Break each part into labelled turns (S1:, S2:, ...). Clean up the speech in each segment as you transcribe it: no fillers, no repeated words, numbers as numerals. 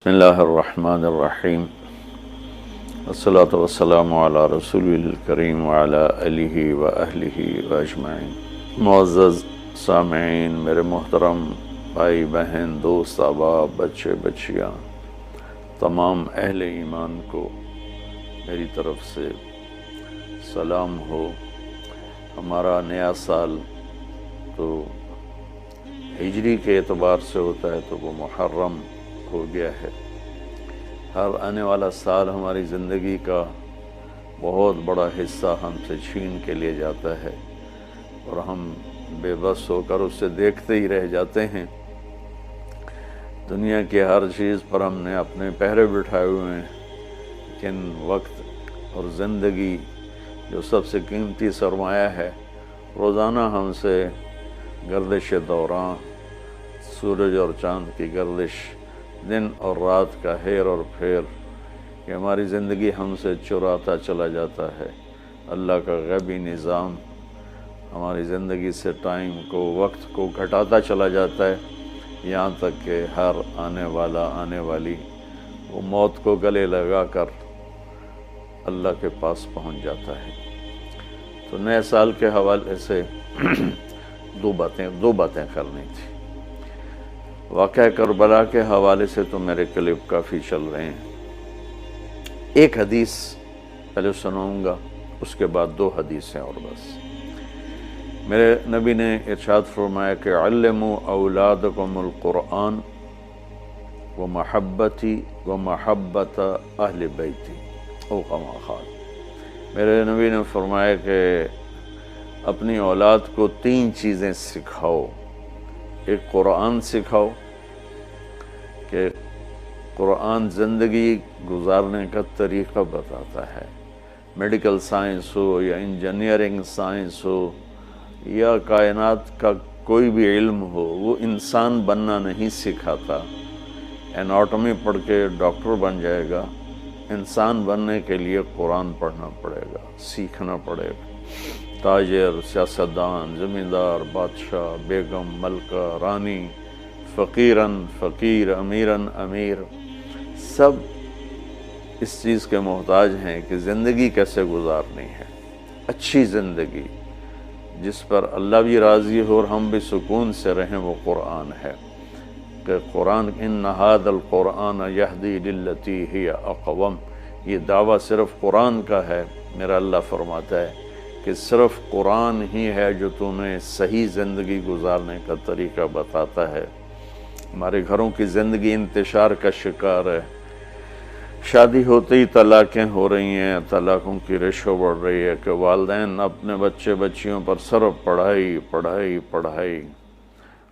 S1: بسم اللہ الرحمن الرحیم والصلاة والسلام علی رسول الکریم وعلی آلہ وأہلہ اجمعین۔ معزز سامعین، میرے محترم بھائی بہن، دوست، احباب، بچے بچیاں، تمام اہل ایمان کو میری طرف سے سلام ہو۔ ہمارا نیا سال تو ہجری کے اعتبار سے ہوتا ہے تو وہ محرم ہو گیا ہے۔ ہر آنے والا سال ہماری زندگی کا بہت بڑا حصہ ہم سے چھین کے لے جاتا ہے اور ہم بے بس ہو کر اسے دیکھتے ہی رہ جاتے ہیں۔ دنیا کی ہر چیز پر ہم نے اپنے پہرے بٹھائے ہوئے ہیں، لیکن وقت اور زندگی جو سب سے قیمتی سرمایہ ہے، روزانہ ہم سے گردش دوران، سورج اور چاند کی گردش، دن اور رات کا ہیر اور پھیر، کہ ہماری زندگی ہم سے چراتا چلا جاتا ہے۔ اللہ کا غیبی نظام ہماری زندگی سے ٹائم کو، وقت کو گھٹاتا چلا جاتا ہے، یہاں تک کہ ہر آنے والی وہ موت کو گلے لگا کر اللہ کے پاس پہنچ جاتا ہے۔ تو نئے سال کے حوالے سے دو باتیں کرنی تھی۔ واقعہ کربلا کے حوالے سے تو میرے کلپ کافی چل رہے ہیں۔ ایک حدیث پہلے سناؤں گا، اس کے بعد دو حدیثیں اور بس۔ میرے نبی نے ارشاد فرمایا کہ علموا اولادکم القرآن ومحبتی ومحبت اہل بیتی او کما قال۔ میرے نبی نے فرمایا کہ اپنی اولاد کو تین چیزیں سکھاؤ۔ ایک قرآن سکھاؤ کہ قرآن زندگی گزارنے کا طریقہ بتاتا ہے۔ میڈیکل سائنس ہو یا انجینئرنگ سائنس ہو یا کائنات کا کوئی بھی علم ہو، وہ انسان بننا نہیں سکھاتا۔ اناٹمی پڑھ کے ڈاکٹر بن جائے گا، انسان بننے کے لیے قرآن پڑھنا پڑے گا، سیکھنا پڑے گا۔ تاجر، سیاستدان، زمیندار، بادشاہ، بیگم، ملکہ، رانی، فقیراً فقیر، امیراً امیر، سب اس چیز کے محتاج ہیں کہ زندگی کیسے گزارنی ہے، اچھی زندگی جس پر اللہ بھی راضی ہو اور ہم بھی سکون سے رہیں، وہ قرآن ہے۔ کہ قرآن ان ھذا القرآن یہدی للتی ہی اقوم، یہ دعویٰ صرف قرآن کا ہے۔ میرا اللہ فرماتا ہے کہ صرف قرآن ہی ہے جو تمہیں صحیح زندگی گزارنے کا طریقہ بتاتا ہے۔ ہمارے گھروں کی زندگی انتشار کا شکار ہے۔ شادی ہوتے ہی طلاقیں ہو رہی ہیں، طلاقوں کی ریشو بڑھ رہی ہے کہ والدین اپنے بچے بچیوں پر صرف پڑھائی پڑھائی پڑھائی،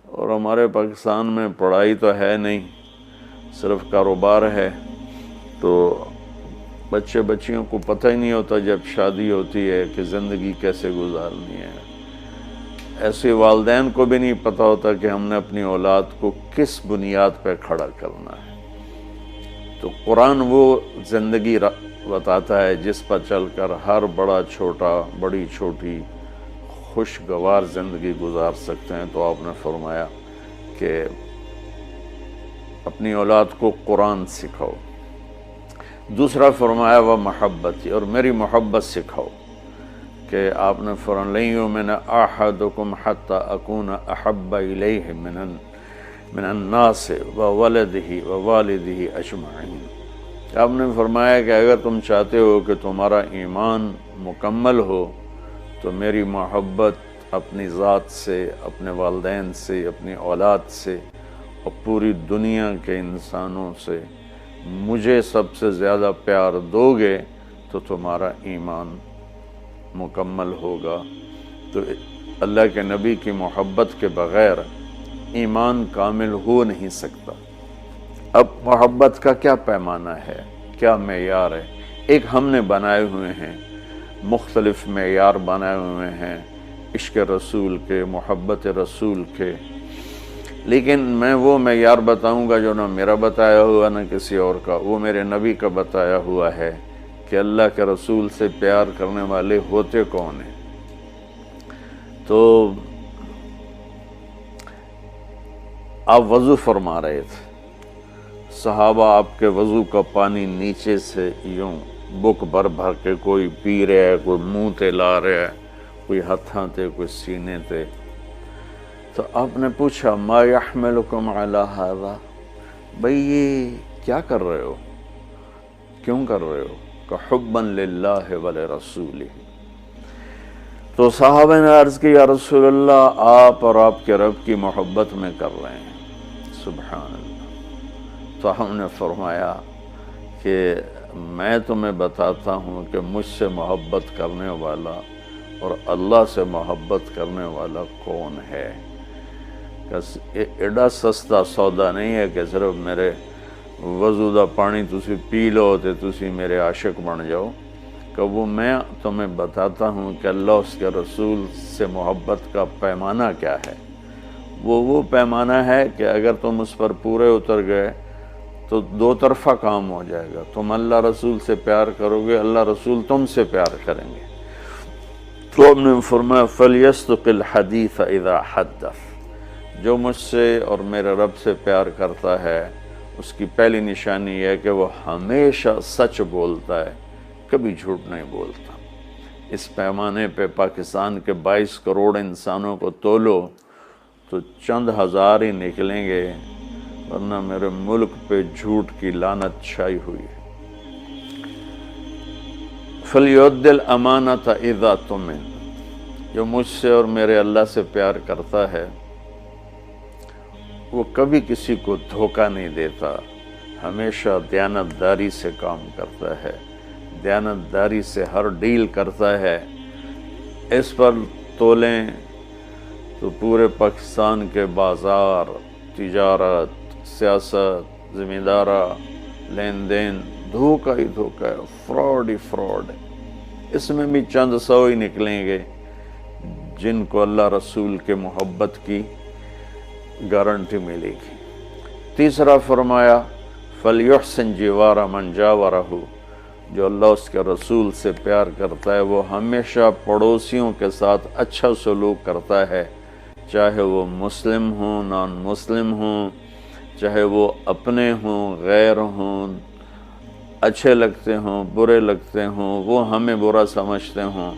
S1: اور ہمارے پاکستان میں پڑھائی تو ہے نہیں، صرف کاروبار ہے۔ تو بچے بچیوں کو پتہ ہی نہیں ہوتا جب شادی ہوتی ہے کہ زندگی کیسے گزارنی ہے۔ ایسے والدین کو بھی نہیں پتہ ہوتا کہ ہم نے اپنی اولاد کو کس بنیاد پہ کھڑا کرنا ہے۔ تو قرآن وہ زندگی بتاتا ہے جس پر چل کر ہر بڑا چھوٹا، بڑی چھوٹی خوشگوار زندگی گزار سکتے ہیں۔ تو آپ نے فرمایا کہ اپنی اولاد کو قرآن سکھاؤ۔ دوسرا فرمایا وہ محبتی، اور میری محبت سکھاؤ، کہ آپ نے فرمایا لن یؤمن احدکم حتی اکون احب الیہ من الناس وولدہ ووالدہ اجمعین۔ آپ نے فرمایا کہ اگر تم چاہتے ہو کہ تمہارا ایمان مکمل ہو تو میری محبت اپنی ذات سے، اپنے والدین سے، اپنی اولاد سے اور پوری دنیا کے انسانوں سے مجھے سب سے زیادہ پیار دو گے تو تمہارا ایمان مکمل ہوگا۔ تو اللہ کے نبی کی محبت کے بغیر ایمان کامل ہو نہیں سکتا۔ اب محبت کا کیا پیمانہ ہے، کیا معیار ہے؟ ایک ہم نے بنائے ہوئے ہیں، مختلف معیار بنائے ہوئے ہیں عشق رسول کے، محبت رسول کے، لیکن میں وہ معیار بتاؤں گا جو نہ میرا بتایا ہوا نہ کسی اور کا، وہ میرے نبی کا بتایا ہوا ہے کہ اللہ کے رسول سے پیار کرنے والے ہوتے کون ہیں۔ تو آپ وضو فرما رہے تھے، صحابہ آپ کے وضو کا پانی نیچے سے یوں بک بھر بھر کے کوئی پی رہا ہے، کوئی منہ تے لا رہا ہے، کوئی ہتھاں تے، کوئی سینے تے. تو آپ نے پوچھا ما یحملکم علی ھذا، بھئی یہ کیا کر رہے ہو، کیوں کر رہے ہو؟ کہ حبا للہ ولرسولہ. تو صحابہ نے عرض کی یا رسول اللہ آپ اور آپ کے رب کی محبت میں کر رہے ہیں. سبحان اللہ. تو ہم نے فرمایا کہ میں تمہیں بتاتا ہوں کہ مجھ سے محبت کرنے والا اور اللہ سے محبت کرنے والا کون ہے. ایڈا سستا سودا نہیں ہے کہ صرف میرے وضو دا پانی تسی پی لو تے تسی میرے عاشق بن جاؤ. کہ وہ میں تمہیں بتاتا ہوں کہ اللہ اس کے رسول سے محبت کا پیمانہ کیا ہے. وہ پیمانہ ہے کہ اگر تم اس پر پورے اتر گئے تو دو طرفہ کام ہو جائے گا. تم اللہ رسول سے پیار کرو گے، اللہ رسول تم سے پیار کریں گے. تو ہم نے فرمایا فَلْيَصْدُقِ الْحَدِيثَ إِذَا حَدَّثَ. جو مجھ سے اور میرے رب سے پیار کرتا ہے اس کی پہلی نشانی یہ ہے کہ وہ ہمیشہ سچ بولتا ہے، کبھی جھوٹ نہیں بولتا. اس پیمانے پہ پاکستان کے 22 کروڑ انسانوں کو تولو تو چند ہزار ہی نکلیں گے، ورنہ میرے ملک پہ جھوٹ کی لعنت چھائی ہوئی ہے. فَلْيُؤَدِّ الْأَمَانَةَ إِذَا تُؤْمِنَ. جو مجھ سے اور میرے اللہ سے پیار کرتا ہے وہ کبھی کسی کو دھوکہ نہیں دیتا، ہمیشہ دیانتداری سے کام کرتا ہے، دیانتداری سے ہر ڈیل کرتا ہے. اس پر تولیں تو پورے پاکستان کے بازار، تجارت، سیاست، ذمہ دارہ، لین دین دھوکہ ہی دھوکہ ہے، فراڈ ہی فراڈ ہے. اس میں بھی چند سو ہی نکلیں گے جن کو اللہ رسول کے محبت کی گارنٹی ملے گی. تیسرا فرمایا فَلْيُحْسِنْ جِوَارَ مَنْ جَاوَرَهُ. جو اللہ اس کے رسول سے پیار کرتا ہے وہ ہمیشہ پڑوسیوں کے ساتھ اچھا سلوک کرتا ہے، چاہے وہ مسلم ہوں، نان مسلم ہوں، چاہے وہ اپنے ہوں، غیر ہوں، اچھے لگتے ہوں، برے لگتے ہوں، وہ ہمیں برا سمجھتے ہوں.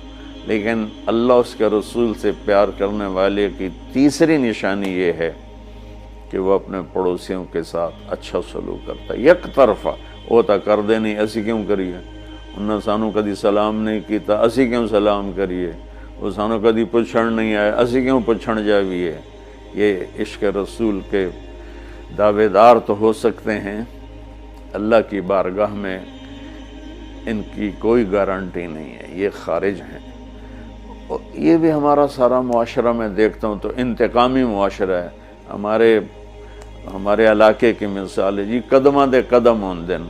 S1: لیکن اللہ اس کے رسول سے پیار کرنے والے کی تیسری نشانی یہ ہے کہ وہ اپنے پڑوسیوں کے ساتھ اچھا سلوک کرتا ہے. یک طرفہ وہ تا کر دے نہیں، اسی کیوں کریے، انہوں سانو کدی سلام نہیں کیتا، اسی کیوں سلام کریے، وہ سانو کدی پوچھن نہیں آئے، اسی کیوں پوچھن جاویے. یہ عشق رسول کے دعوے دار تو ہو سکتے ہیں، اللہ کی بارگاہ میں ان کی کوئی گارنٹی نہیں ہے، یہ خارج ہیں. اور یہ بھی ہمارا سارا معاشرہ میں دیکھتا ہوں تو انتقامی معاشرہ ہے. ہمارے علاقے کی مثال ہے جی، قدمہ دے قدم ہون دن.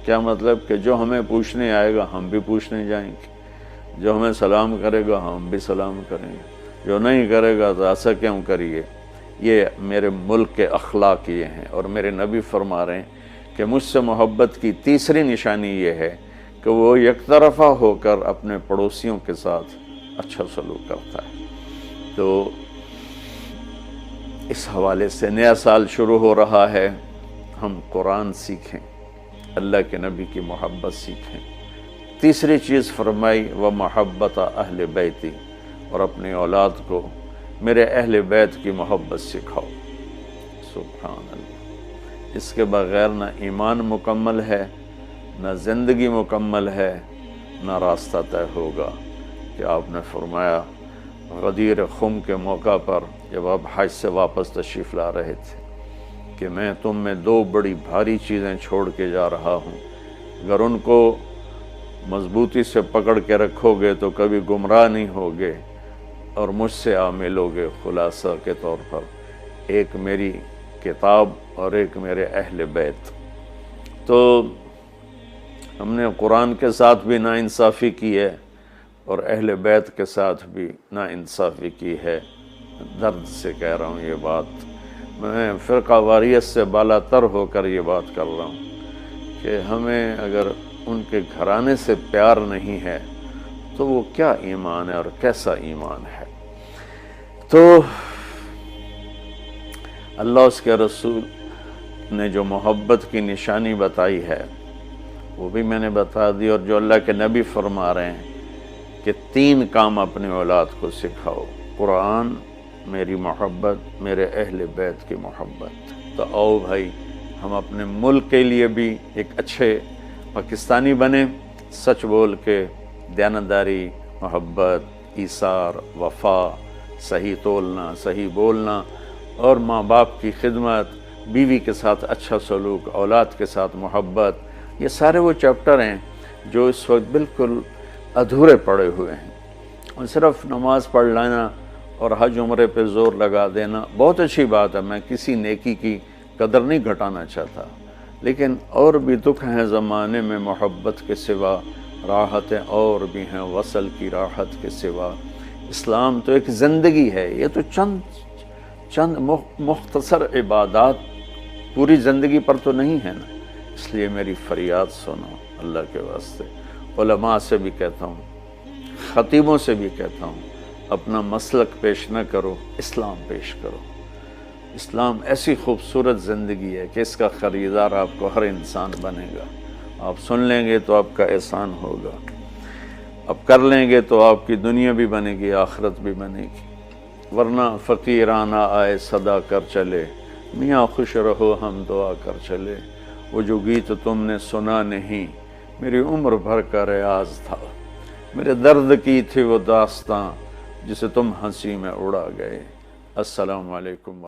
S1: کیا مطلب کہ جو ہمیں پوچھنے آئے گا ہم بھی پوچھنے جائیں گے، جو ہمیں سلام کرے گا ہم بھی سلام کریں گے، جو نہیں کرے گا تو ایسا کیوں کریے. یہ میرے ملک کے اخلاق یہ ہیں. اور میرے نبی فرما رہے ہیں کہ مجھ سے محبت کی تیسری نشانی یہ ہے کہ وہ یک طرفہ ہو کر اپنے پڑوسیوں کے ساتھ اچھا سلوک کرتا ہے. تو اس حوالے سے نیا سال شروع ہو رہا ہے، ہم قرآن سیکھیں، اللہ کے نبی کی محبت سیکھیں. تیسری چیز فرمائی وہ محبت اہل بیتی، اور اپنی اولاد کو میرے اہل بیت کی محبت سکھاؤ. سبحان اللہ. اس کے بغیر نہ ایمان مکمل ہے، نہ زندگی مکمل ہے، نہ راستہ طے ہوگا. کہ آپ نے فرمایا غدیر خم کے موقع پر جب آپ حج سے واپس تشریف لا رہے تھے کہ میں تم میں دو بڑی بھاری چیزیں چھوڑ کے جا رہا ہوں، اگر ان کو مضبوطی سے پکڑ کے رکھو گے تو کبھی گمراہ نہیں ہوگے اور مجھ سے ملو گے. خلاصہ کے طور پر ایک میری کتاب اور ایک میرے اہل بیت. تو ہم نے قرآن کے ساتھ بھی ناانصافی کی ہے اور اہل بیت کے ساتھ بھی ناانصافی کی ہے. درد سے کہہ رہا ہوں یہ بات، میں فرقہ واریت سے بالا تر ہو کر یہ بات کر رہا ہوں کہ ہمیں اگر ان کے گھرانے سے پیار نہیں ہے تو وہ کیا ایمان ہے اور کیسا ایمان ہے. تو اللہ اس کے رسول نے جو محبت کی نشانی بتائی ہے وہ بھی میں نے بتا دی، اور جو اللہ کے نبی فرما رہے ہیں کہ 3 کام اپنی اولاد کو سکھاؤ: قرآن، میری محبت، میرے اہل بیت کی محبت۔ تو آؤ بھائی، ہم اپنے ملک کے لیے بھی ایک اچھے پاکستانی بنیں، سچ بول کے، دیانتداری، محبت، ایثار، وفا، صحیح تولنا، صحیح بولنا، اور ماں باپ کی خدمت، بیوی کے ساتھ اچھا سلوک، اولاد کے ساتھ محبت۔ یہ سارے وہ چیپٹر ہیں جو اس وقت بالکل ادھورے پڑے ہوئے ہیں، اور صرف نماز پڑھ لینا اور حج عمرے پہ زور لگا دینا بہت اچھی بات ہے، میں کسی نیکی کی قدر نہیں گھٹانا چاہتا، لیکن اور بھی دکھ ہیں زمانے میں، محبت کے سوا راحتیں اور بھی ہیں، وصل کی راحت کے سوا۔ اسلام تو ایک زندگی ہے، یہ تو چند مختصر عبادات پوری زندگی پر تو نہیں ہے نا۔ اس لیے میری فریاد سنو اللہ کے واسطے، علماء سے بھی کہتا ہوں، خطیبوں سے بھی کہتا ہوں، اپنا مسلک پیش نہ کرو، اسلام پیش کرو۔ اسلام ایسی خوبصورت زندگی ہے کہ اس کا خریدار آپ کو ہر انسان بنے گا۔ آپ سن لیں گے تو آپ کا احسان ہوگا، اب کر لیں گے تو آپ کی دنیا بھی بنے گی، آخرت بھی بنے گی، ورنہ فقیرانہ آئے صدا کر چلے، میاں خوش رہو ہم دعا کر چلے۔ وہ جو گیت تم نے سنا نہیں، میری عمر بھر کا ریاض تھا، میرے درد کی تھی وہ داستاں جسے تم ہنسی میں اڑا گئے۔ السلام علیکم۔